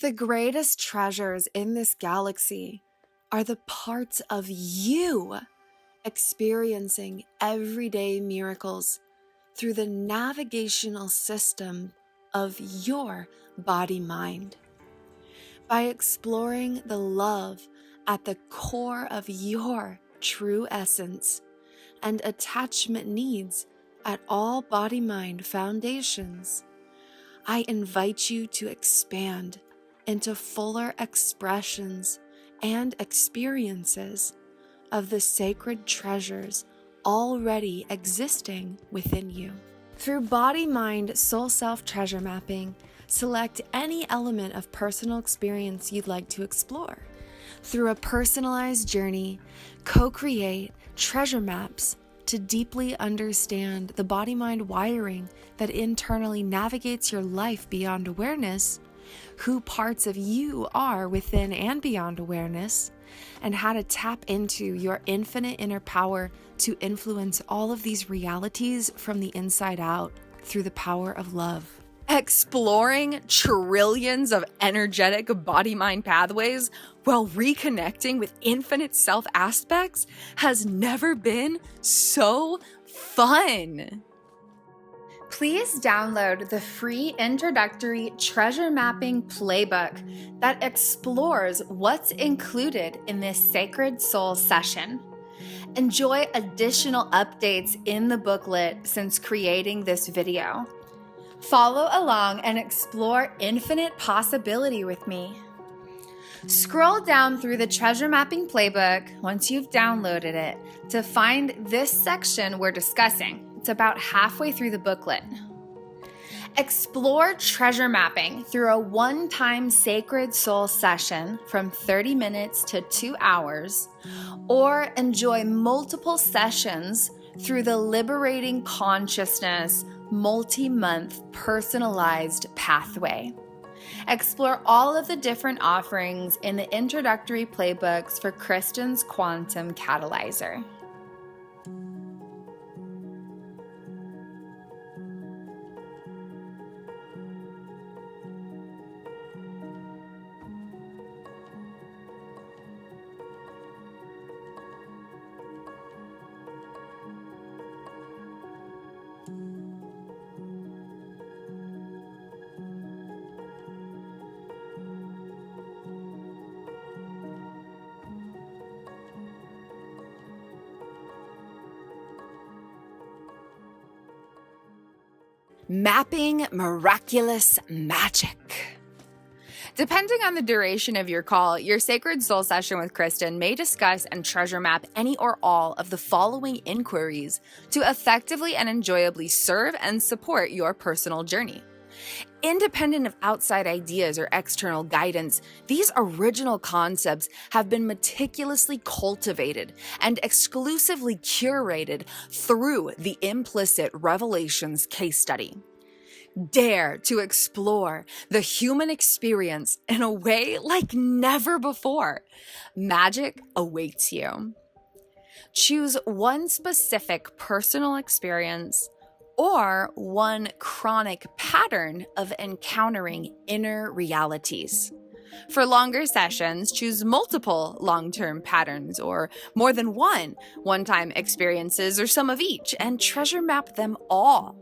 The greatest treasures in this galaxy are the parts of you experiencing everyday miracles through the navigational system of your body-mind. By exploring the love at the core of your true essence and attachment needs at all body-mind foundations, I invite you to expand into fuller expressions and experiences of the sacred treasures already existing within you. Through BodyMind+SoulSelf treasure mapping, select any element of personal experience you'd like to explore. Through a personalized journey, co-create treasure maps to deeply understand the body-mind wiring that internally navigates your life beyond awareness, who parts of you are within and beyond awareness, and how to tap into your infinite inner power to influence all of these realities from the inside out through the power of love. Exploring trillions of energetic body-mind pathways while reconnecting with infinite self-aspects has never been so fun. Please download the free introductory treasure mapping playbook that explores what's included in this sacred soul session. Enjoy additional updates in the booklet since creating this video. Follow along and explore infinite possibility with me. Scroll down through the treasure mapping playbook once you've downloaded it to find this section we're discussing. It's about halfway through the booklet. Explore treasure mapping through a one-time sacred soul session from 30 minutes to 2 hours, or enjoy multiple sessions through the Liberating Consciousness multi-month personalized pathway. Explore all of the different offerings in the introductory playbooks for Kristin's Quantum Catalyzer. Mapping miraculous magic. Depending on the duration of your call, your sacred soul session with Kristin may discuss and treasure map any or all of the following inquiries to effectively and enjoyably serve and support your personal journey. Independent of outside ideas or external guidance, these original concepts have been meticulously cultivated and exclusively curated through the Implicit Revelations case study. Dare to explore the human experience in a way like never before. Magic awaits you. Choose one specific personal experience or one chronic pattern of encountering inner realities. For longer sessions, choose multiple long-term patterns or more than one-time experiences or some of each, and treasure map them all.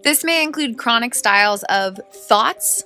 This may include chronic styles of thoughts,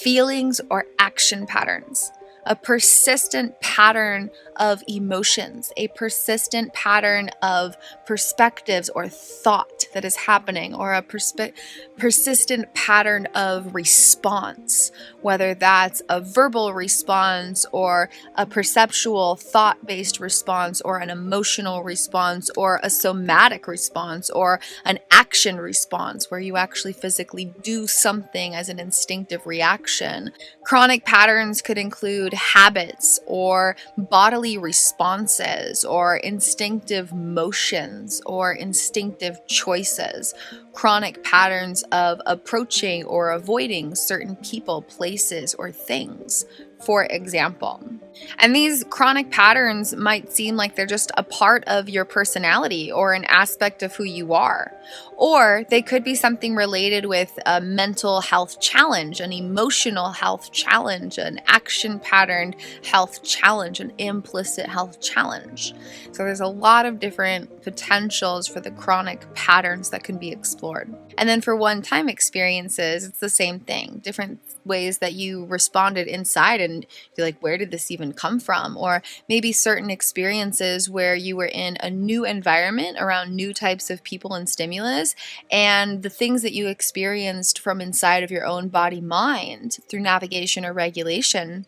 feelings, or action patterns. A persistent pattern of emotions, a persistent pattern of perspectives or thought that is happening, or a persistent pattern of response, whether that's a verbal response or a perceptual thought-based response or an emotional response or a somatic response or an action response where you actually physically do something as an instinctive reaction. Chronic patterns could include habits or bodily responses or instinctive motions or instinctive choices. Chronic patterns of approaching or avoiding certain people, places, or things, for example. And these chronic patterns might seem like they're just a part of your personality or an aspect of who you are. Or they could be something related with a mental health challenge, an emotional health challenge, an action pattern health challenge, an implicit health challenge. So there's a lot of different potentials for the chronic patterns that can be explored. And then for one-time experiences, it's the same thing. Different ways that you responded inside and you're like, where did this even come from? Or maybe certain experiences where you were in a new environment around new types of people and stimulus, and the things that you experienced from inside of your own body mind through navigation or regulation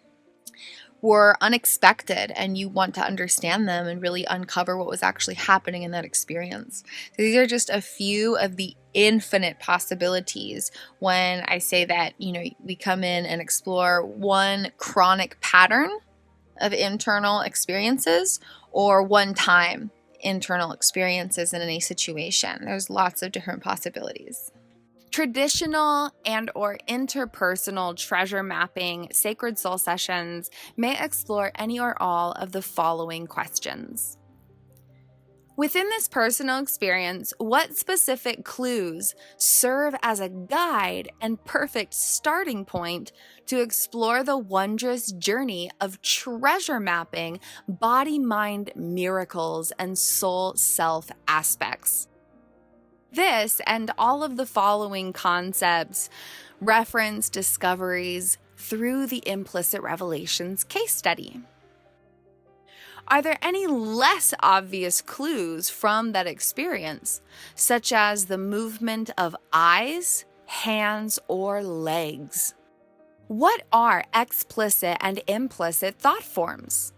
were unexpected, and you want to understand them and really uncover what was actually happening in that experience. So these are just a few of the infinite possibilities when I say that, we come in and explore one chronic pattern of internal experiences or one time internal experiences in any situation. There's lots of different possibilities. Traditional and or interpersonal treasure mapping sacred soul sessions may explore any or all of the following questions. Within this personal experience, what specific clues serve as a guide and perfect starting point to explore the wondrous journey of treasure mapping body-mind miracles and soul-self aspects? This and all of the following concepts reference discoveries through the Implicit Revelations case study. Are there any less obvious clues from that experience, such as the movement of eyes, hands, or legs? What are explicit and implicit thought forms,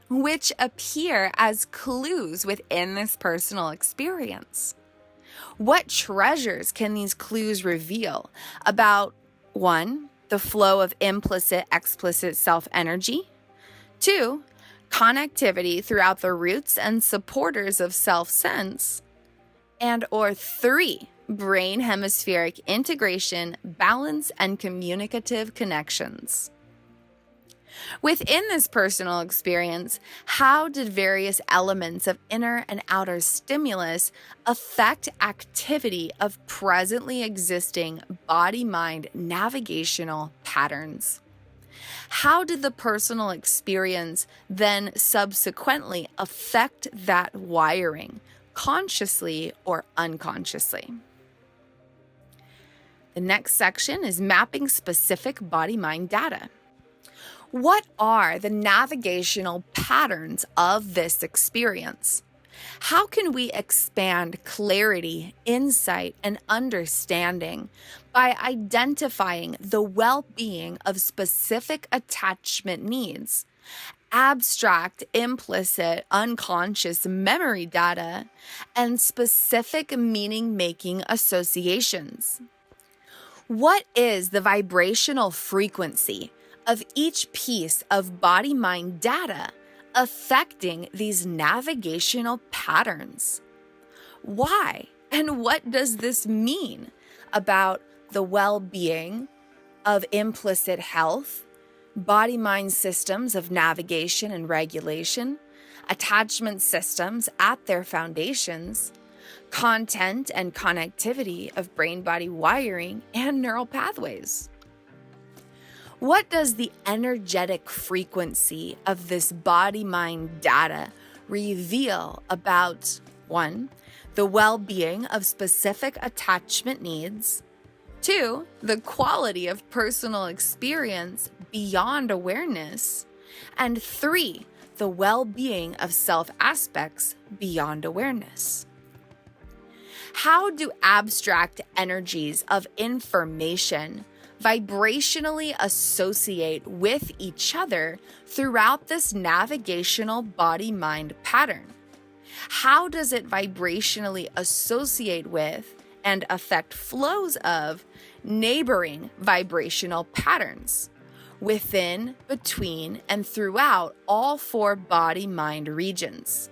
which appear as clues within this personal experience? What treasures can these clues reveal about 1, the flow of implicit-explicit self-energy, 2, connectivity throughout the roots and supporters of self-sense, and or 3, brain hemispheric integration, balance, and communicative connections? Within this personal experience, how did various elements of inner and outer stimulus affect activity of presently existing body-mind navigational patterns? How did the personal experience then subsequently affect that wiring, consciously or unconsciously? The next section is mapping specific body-mind data. What are the navigational patterns of this experience? How can we expand clarity, insight, and understanding by identifying the well-being of specific attachment needs, abstract, implicit, unconscious memory data, and specific meaning-making associations? What is the vibrational frequency of each piece of body-mind data affecting these navigational patterns? Why and what does this mean about the well-being of implicit health, body-mind systems of navigation and regulation, attachment systems at their foundations, content and connectivity of brain-body wiring and neural pathways? What does the energetic frequency of this body-mind data reveal about 1, the well-being of specific attachment needs, 2, the quality of personal experience beyond awareness, and 3, the well-being of self-aspects beyond awareness? How do abstract energies of information vibrationally associate with each other throughout this navigational body-mind pattern? How does it vibrationally associate with and affect flows of neighboring vibrational patterns within, between, and throughout all 4 body-mind regions?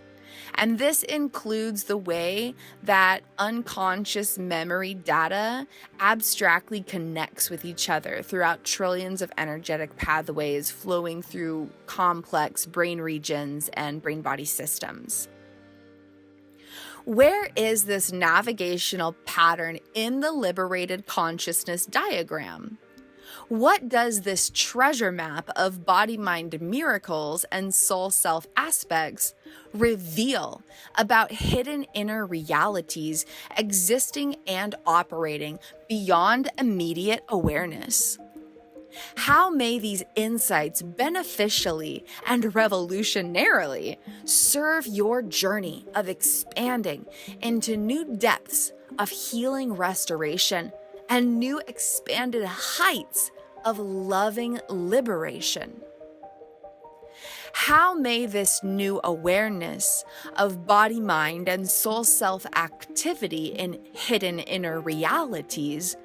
And this includes the way that unconscious memory data abstractly connects with each other throughout trillions of energetic pathways flowing through complex brain regions and brain-body systems. Where is this navigational pattern in the Liberated Consciousness Diagram? What does this treasure map of body-mind miracles and SoulSelf-Aspects reveal about hidden inner realities existing and operating beyond immediate awareness? How may these insights beneficially and revolutionarily serve your journey of expanding into new depths of healing restoration and new expanded heights of loving liberation? How may this new awareness of body, mind, and soul self activity in hidden inner realities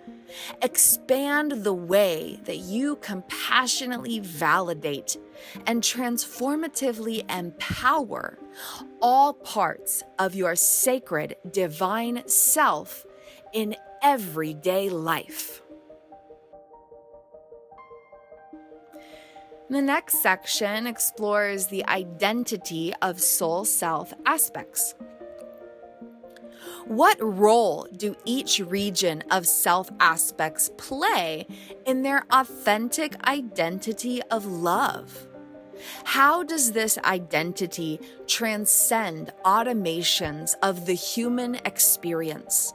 expand the way that you compassionately validate and transformatively empower all parts of your sacred divine self in everyday life? The next section explores the identity of soul self aspects. What role do each region of self aspects play in their authentic identity of love? How does this identity transcend automations of the human experience?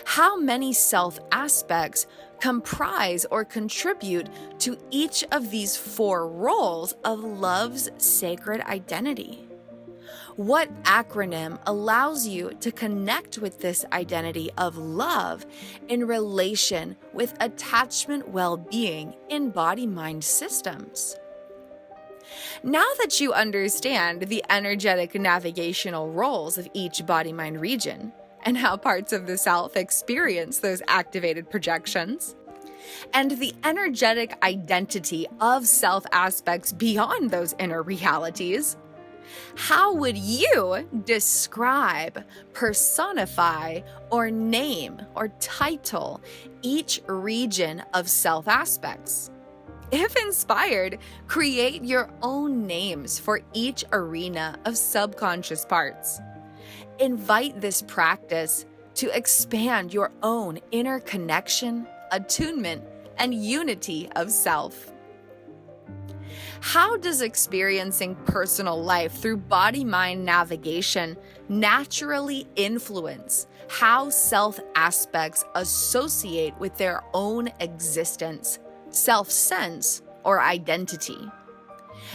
How many self aspects comprise or contribute to each of these 4 roles of love's sacred identity? What acronym allows you to connect with this identity of love in relation with attachment well-being in body-mind systems? Now that you understand the energetic navigational roles of each body-mind region, and how parts of the self experience those activated projections, and the energetic identity of self aspects beyond those inner realities, how would you describe, personify, or name or title each region of self aspects? If inspired, create your own names for each arena of subconscious parts. Invite this practice to expand your own inner connection, attunement, and unity of self. How does experiencing personal life through body-mind navigation naturally influence how self-aspects associate with their own existence, self-sense, or identity?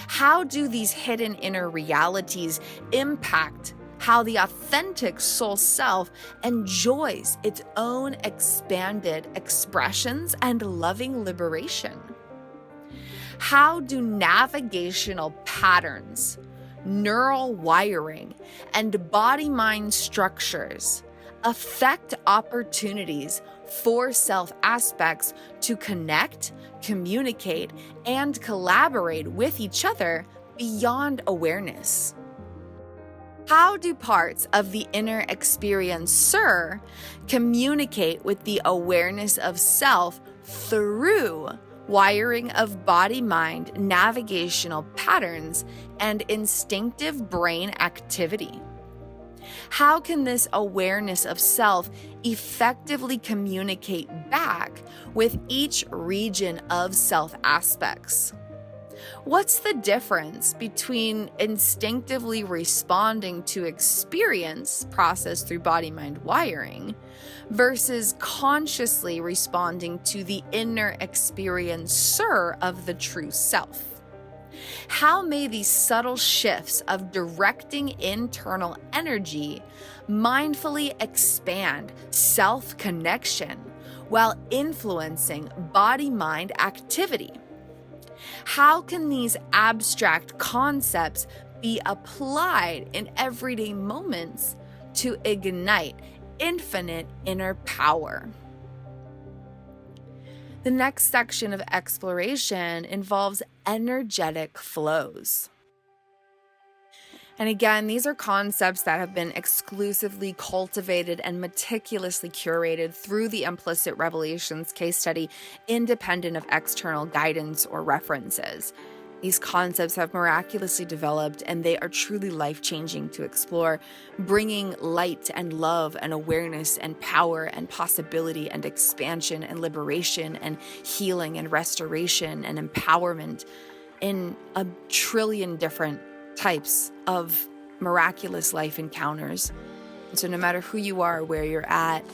How do these hidden inner realities impact how the authentic soul self enjoys its own expanded expressions and loving liberation? How do navigational patterns, neural wiring, and body-mind structures affect opportunities for self-aspects to connect, communicate, and collaborate with each other beyond awareness? How do parts of the inner experiencer communicate with the awareness of self through wiring of body-mind navigational patterns and instinctive brain activity? How can this awareness of self effectively communicate back with each region of self aspects? What's the difference between instinctively responding to experience processed through body-mind wiring versus consciously responding to the inner experiencer of the true self? How may these subtle shifts of directing internal energy mindfully expand self-connection while influencing body-mind activity? How can these abstract concepts be applied in everyday moments to ignite infinite inner power? The next section of exploration involves energetic flows. And again, these are concepts that have been exclusively cultivated and meticulously curated through the Implicit Revelations case study, independent of external guidance or references. These concepts have miraculously developed, and they are truly life-changing to explore, bringing light and love and awareness and power and possibility and expansion and liberation and healing and restoration and empowerment in a trillion different types of miraculous life encounters. And so no matter who you are or where you're at,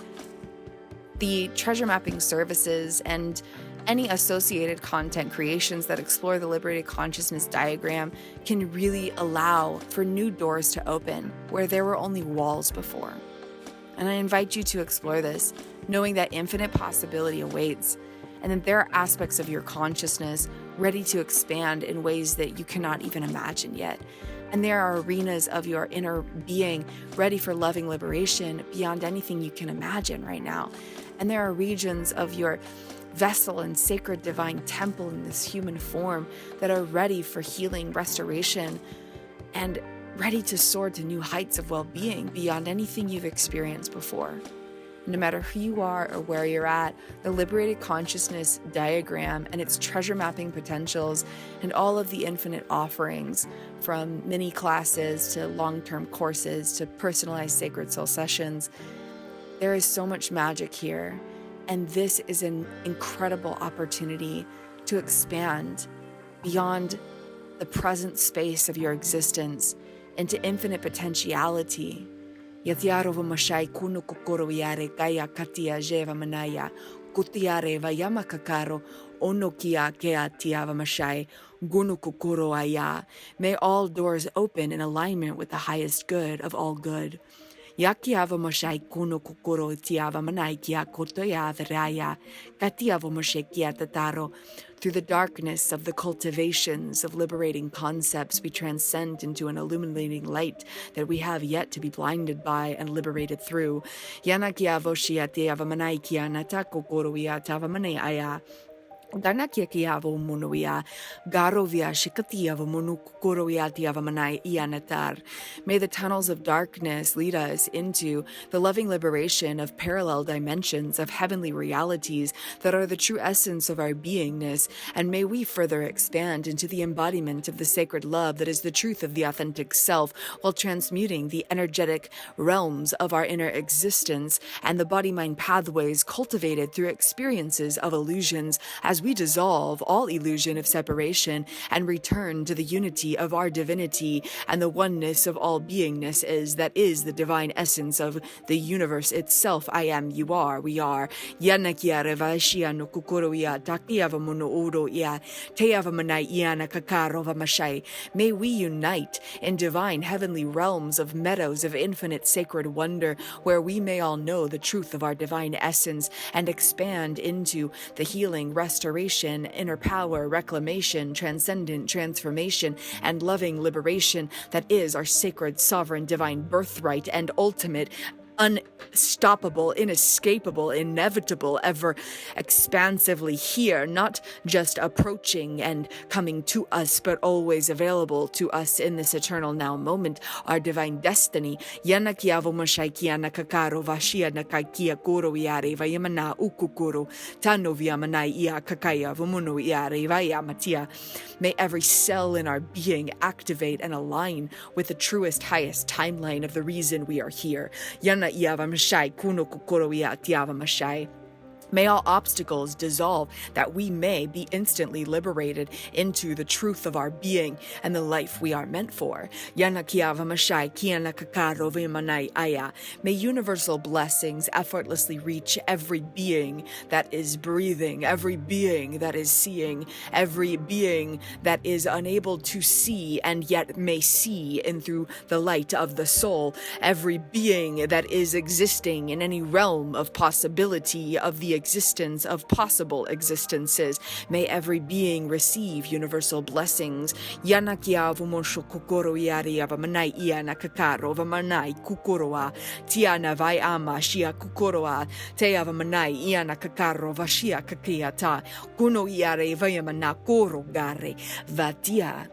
the treasure mapping services and any associated content creations that explore the Liberated Consciousness Diagram can really allow for new doors to open where there were only walls before. And I invite you to explore this, knowing that infinite possibility awaits, and that there are aspects of your consciousness ready to expand in ways that you cannot even imagine yet. And there are arenas of your inner being ready for loving liberation beyond anything you can imagine right now. And there are regions of your vessel and sacred divine temple in this human form that are ready for healing, restoration, and ready to soar to new heights of well-being beyond anything you've experienced before. No matter who you are or where you're at, the Liberated Consciousness Diagram and its treasure mapping potentials and all of the infinite offerings, from mini classes to long-term courses to personalized sacred soul sessions, there is so much magic here. And this is an incredible opportunity to expand beyond the present space of your existence into infinite potentiality. Yatiaro vamashai kunu kokoro yare kaya katia jeva manaya kutiare vayama kakaro onokia kea tia vamashai gunu kokoro aya. May all doors open in alignment with the highest good of all good. Yakiava moshai kuno kokoro tiava manaikia kotoya veraya katiavo moshekia tataro. Through the darkness of the cultivations of liberating concepts, we transcend into an illuminating light that we have yet to be blinded by and liberated through. Yanakia voshia tiava manaikia natako koroia tava manaya. Danakia kiavo munuia, garovia shikatiava munukoroiatiava manai ianatar. May the tunnels of darkness lead us into the loving liberation of parallel dimensions of heavenly realities that are the true essence of our beingness, and may we further expand into the embodiment of the sacred love that is the truth of the authentic self, while transmuting the energetic realms of our inner existence and the body-mind pathways cultivated through experiences of illusions, as we dissolve all illusion of separation and return to the unity of our divinity and the oneness of all beingness that is the divine essence of the universe itself. I am, you are, we are. Yanakia revashia no kukoroia takiava mono uro ia teava manai iana kakarova mashai. May we unite in divine heavenly realms of meadows of infinite sacred wonder, where we may all know the truth of our divine essence and expand into the healing, restoration, inner power, reclamation, transcendent transformation, and loving liberation that is our sacred, sovereign, divine birthright and ultimate, unstoppable, inescapable, inevitable, ever expansively here, not just approaching and coming to us, but always available to us in this eternal now moment, our divine destiny. Yanakiavo mashaikia nakakaro vashia nakaikia koro iare vayamana ukukuro tano viamanai ia kakaya vumuno iare vayamatia. May every cell in our being activate and align with the truest, highest timeline of the reason we are here. Yana iava mashai kuno kokoro ia tiava mashai. May all obstacles dissolve, that we may be instantly liberated into the truth of our being and the life we are meant for. May universal blessings effortlessly reach every being that is breathing, every being that is seeing, every being that is unable to see and yet may see in through the light of the soul, every being that is existing in any realm of possibility of the existence of possible existences. May every being receive universal blessings. Yanakia vumosho kokoro yari avamanai iana kakaro vamanai kukoroa tiana vai ama shia kukoroa te avamanai iana kakaro vashia kakiata kuno iare vayamana koro gare vatia.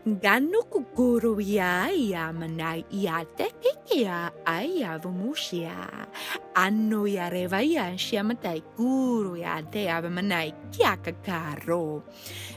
Gano kukuro ya manai ya teke ya aya vomushia. Ano ya revaya shiamatai guru ya te avamanai kiakakaro.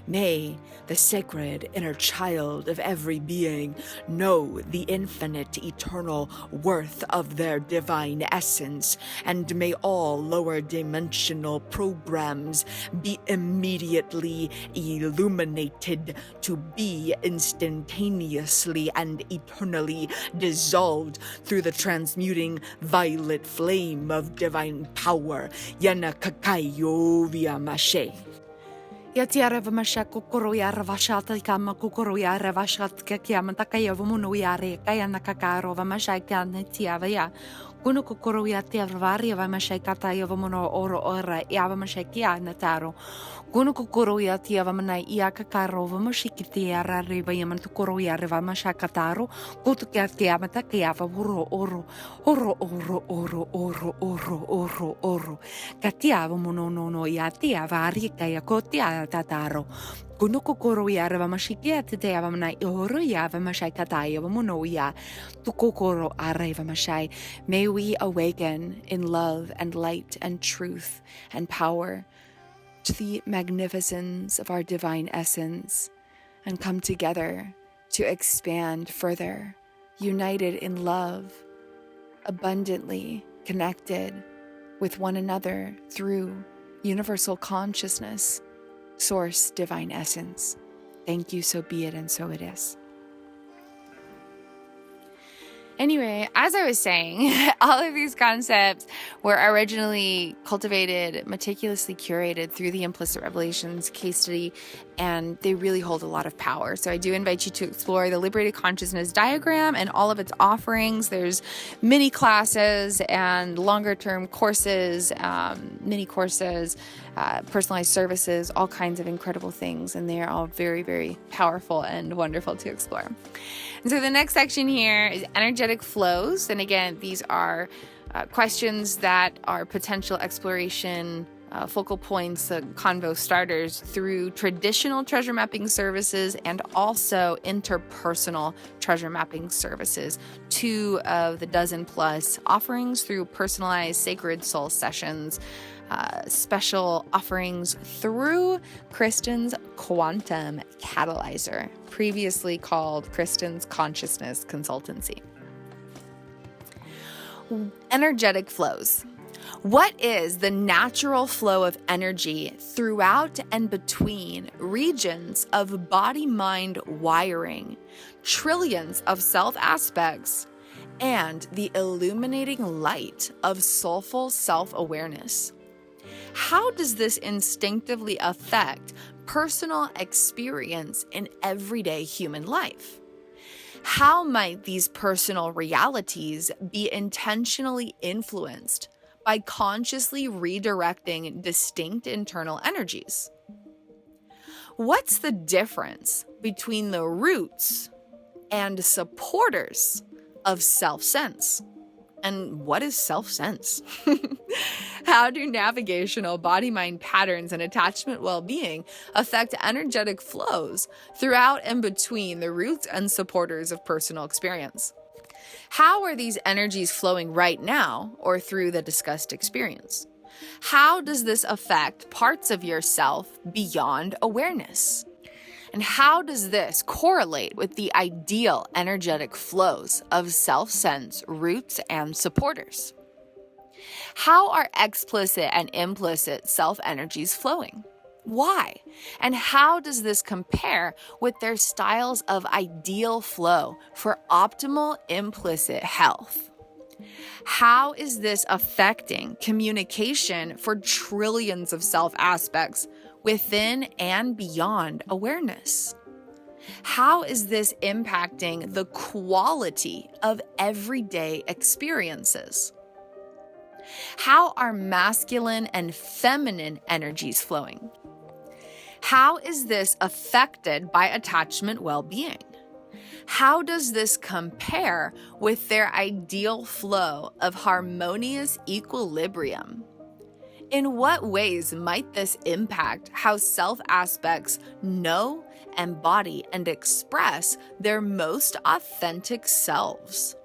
May the sacred inner child of every being know the infinite eternal worth of their divine essence, and may all lower dimensional programs be immediately illuminated to be instantaneously and eternally dissolved through the transmuting violet flame of divine power. Yana kakayo via mashe. Yatiara vamasha kukuro ya ravashata kama kukuro ya ravashat kakiama takaya vamunu yare kaya nakakaro vamasha kana tiavaya. Kuno kukuro ya tiavaria vamasha kataya vamuno oro ora ya vamasha kia nataro. Kuno kukuro ya tiavamana ya kakaro vamashikiti ya rariva yaman tukuro ya vamasha kataro. Kutu kia tiama takaya vamuro oro oro oro oro oro oro oro oro. Katia vamuno no ya tiavari kaya kotia tataro. Kuno kukuro ya vamashiki te avamana oro ya vamashai kataya vamuno ya tukokoro are vamashai. May we awaken in love and light and truth and power to the magnificence of our divine essence and come together to expand further, united in love, abundantly connected with one another through universal consciousness, source divine essence. Thank you, so be it, and so it is. Anyway, as I was saying, all of these concepts were originally cultivated, meticulously curated through the Implicit Revelations case study, and they really hold a lot of power. So I do invite you to explore the Liberated Consciousness Diagram and all of its offerings. There's mini classes and longer term courses, mini courses, personalized services, all kinds of incredible things. And they are all very, very powerful and wonderful to explore. And so the next section here is energetic flows. And again, these are questions that are potential exploration focal points, convo starters through traditional treasure mapping services and also interpersonal treasure mapping services. 2 of the dozen plus offerings through personalized sacred soul sessions, special offerings through Kristin's Quantum Catalyzer, previously called Kristin's Consciousness Consultancy. Energetic flows. What is the natural flow of energy throughout and between regions of body-mind wiring, trillions of self-aspects, and the illuminating light of soulful self-awareness? How does this instinctively affect personal experience in everyday human life? How might these personal realities be intentionally influenced by consciously redirecting distinct internal energies? What's the difference between the roots and supporters of self-sense? And what is self-sense? How do navigational body-mind patterns and attachment well-being affect energetic flows throughout and between the roots and supporters of personal experience? How are these energies flowing right now or through the discussed experience? How does this affect parts of yourself beyond awareness? And how does this correlate with the ideal energetic flows of self-sense, roots, and supporters? How are explicit and implicit self-energies flowing? Why? And how does this compare with their styles of ideal flow for optimal implicit health? How is this affecting communication for trillions of self-aspects within and beyond awareness? How is this impacting the quality of everyday experiences? How are masculine and feminine energies flowing? How is this affected by attachment well-being? How does this compare with their ideal flow of harmonious equilibrium? In what ways might this impact how self-aspects know embody, and express their most authentic selves.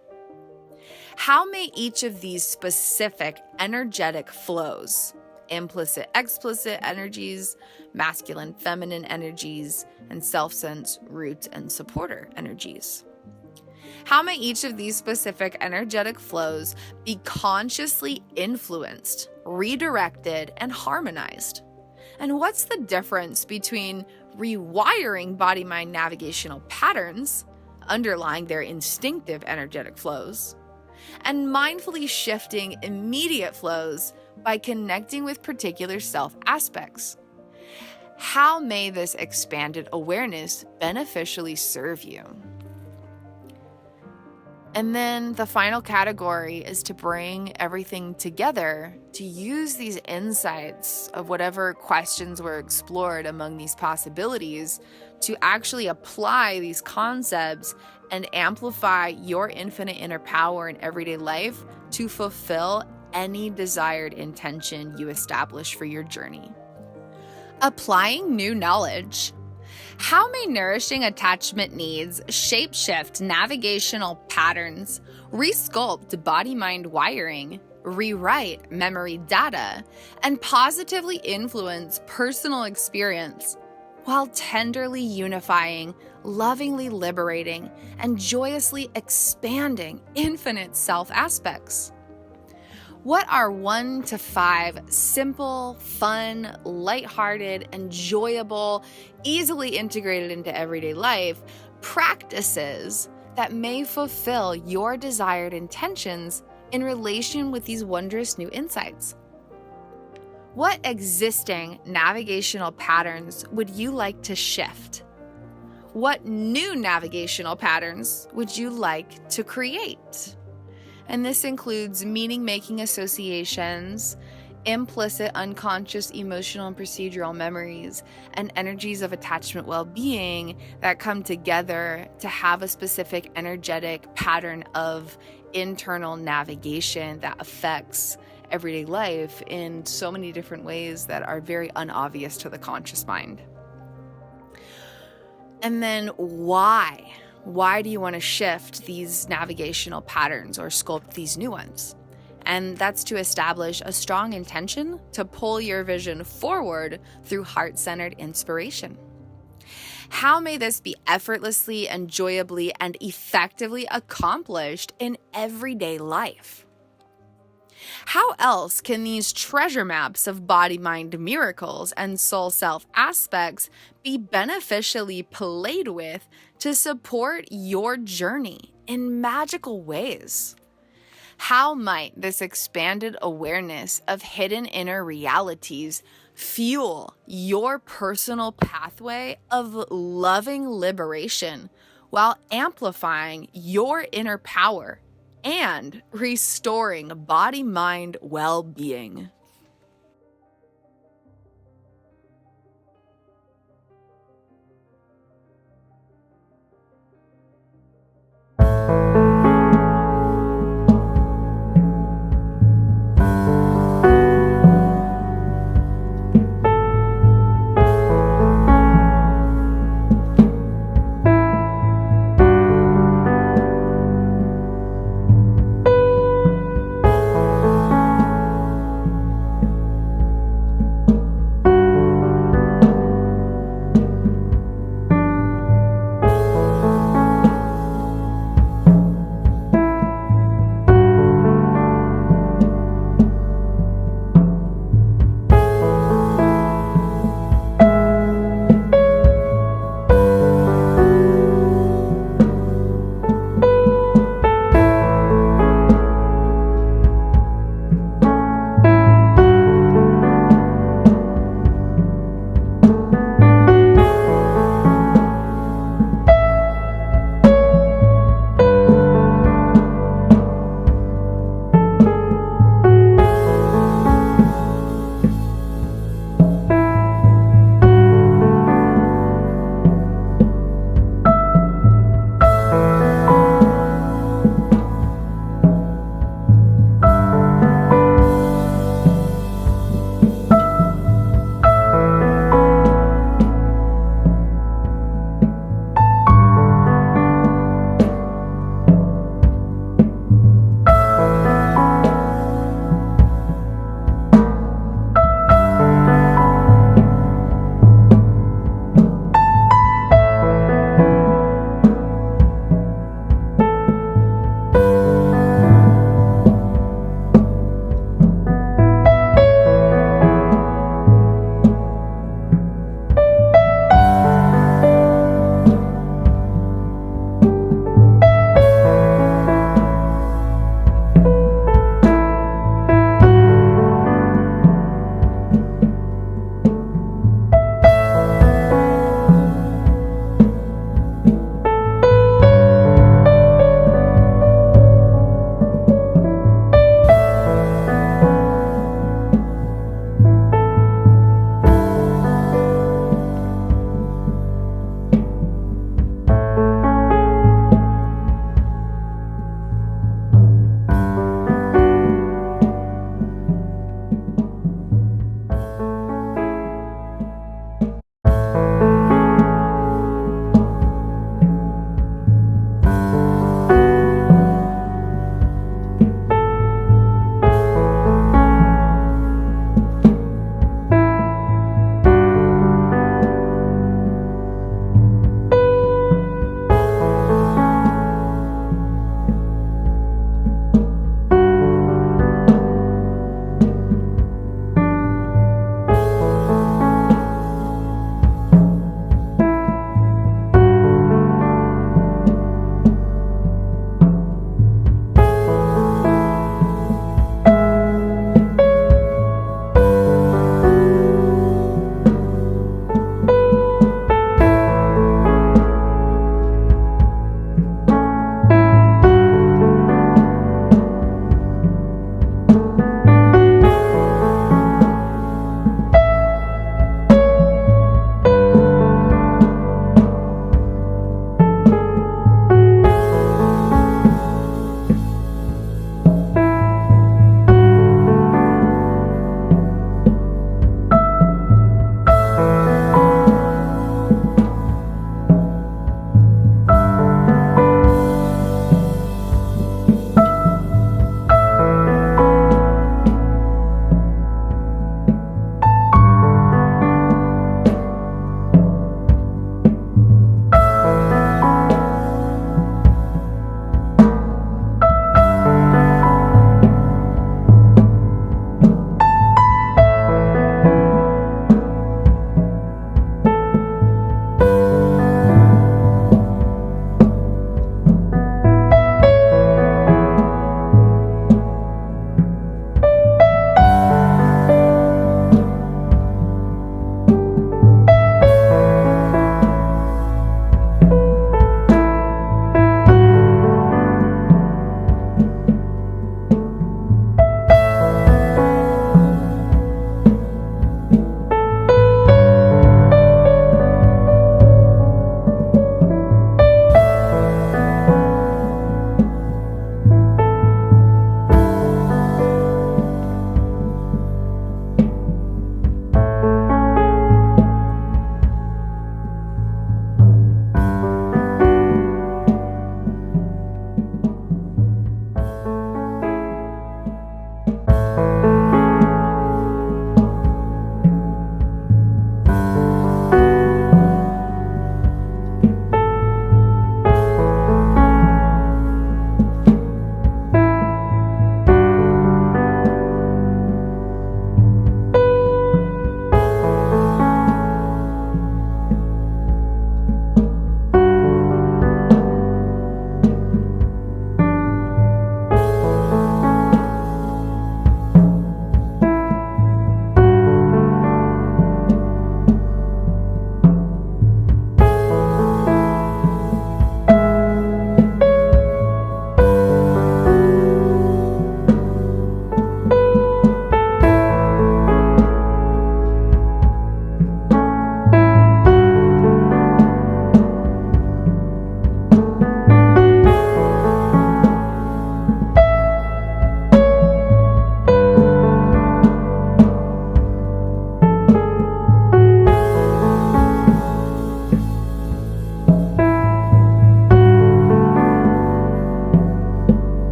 How may each of these specific energetic flows, implicit, explicit energies, masculine, feminine energies, and self-sense, root, and supporter energies, how may each of these specific energetic flows be consciously influenced, redirected, and harmonized? And what's the difference between rewiring body-mind navigational patterns, underlying their instinctive energetic flows, and mindfully shifting immediate flows by connecting with particular self aspects? How may this expanded awareness beneficially serve you? And then the final category is to bring everything together, to use these insights of whatever questions were explored among these possibilities to actually apply these concepts and amplify your infinite inner power in everyday life to fulfill any desired intention you establish for your journey. Applying new knowledge. How may nourishing attachment needs shapeshift navigational patterns, resculpt body-mind wiring, rewrite memory data, and positively influence personal experience while tenderly unifying, lovingly liberating, and joyously expanding infinite self aspects? What are 1 to 5 simple, fun, lighthearted, enjoyable, easily integrated into everyday life practices that may fulfill your desired intentions in relation with these wondrous new insights? What existing navigational patterns would you like to shift? What new navigational patterns would you like to create? And this includes meaning-making associations, implicit, unconscious, emotional, and procedural memories, and energies of attachment well-being that come together to have a specific energetic pattern of internal navigation that affects everyday life in so many different ways that are very unobvious to the conscious mind. And then why? Why do you want to shift these navigational patterns or sculpt these new ones? And that's to establish a strong intention to pull your vision forward through heart-centered inspiration. How may this be effortlessly, enjoyably, and effectively accomplished in everyday life? How else can these treasure maps of body-mind miracles and soul-self aspects be beneficially played with to support your journey in magical ways? How might this expanded awareness of hidden inner realities fuel your personal pathway of loving liberation while amplifying your inner power and restoring body-mind well-being?